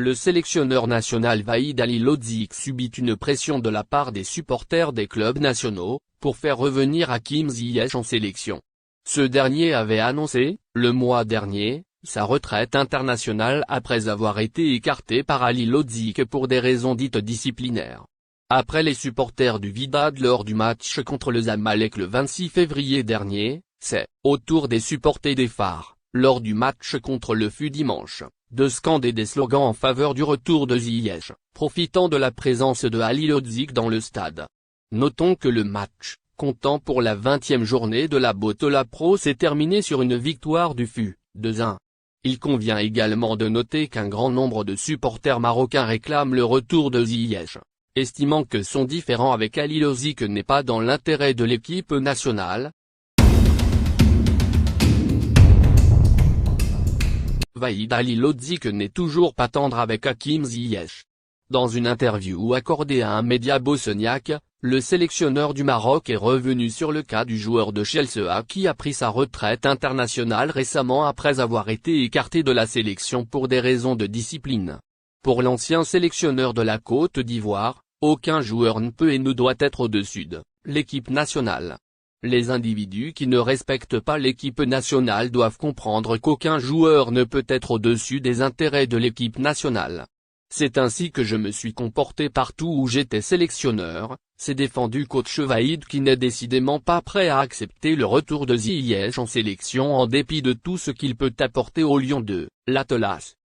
Le sélectionneur national Vahid Halilhodžić subit une pression de la part des supporters des clubs nationaux, pour faire revenir Hakim Ziyech en sélection. Ce dernier avait annoncé, le mois dernier, sa retraite internationale après avoir été écarté par Halilhodžić pour des raisons dites disciplinaires. Après les supporters du Wydad lors du match contre le Zamalek le 26 février dernier, c'est, au tour des supporters des Phares, lors du match contre le FUT dimanche, de scander des slogans en faveur du retour de Ziyech, profitant de la présence de Halilhodžić dans le stade. Notons que le match, comptant pour la 20e journée de la Botola Pro s'est terminé sur une victoire du FUT, 2-1. Il convient également de noter qu'un grand nombre de supporters marocains réclament le retour de Ziyech, estimant que son différend avec Halilhodžić n'est pas dans l'intérêt de l'équipe nationale. Vahid Halilhodžić n'est toujours pas tendre avec Hakim Ziyech. Dans une interview accordée à un média bosniaque, le sélectionneur du Maroc est revenu sur le cas du joueur de Chelsea qui a pris sa retraite internationale récemment après avoir été écarté de la sélection pour des raisons de discipline. Pour l'ancien sélectionneur de la Côte d'Ivoire, aucun joueur ne peut et ne doit être au-dessus de l'équipe nationale. Les individus qui ne respectent pas l'équipe nationale doivent comprendre qu'aucun joueur ne peut être au-dessus des intérêts de l'équipe nationale. C'est ainsi que je me suis comporté partout où j'étais sélectionneur, s'est défendu coach Vahid qui n'est décidément pas prêt à accepter le retour de Ziyech en sélection en dépit de tout ce qu'il peut apporter aux Lions de l'Atlas.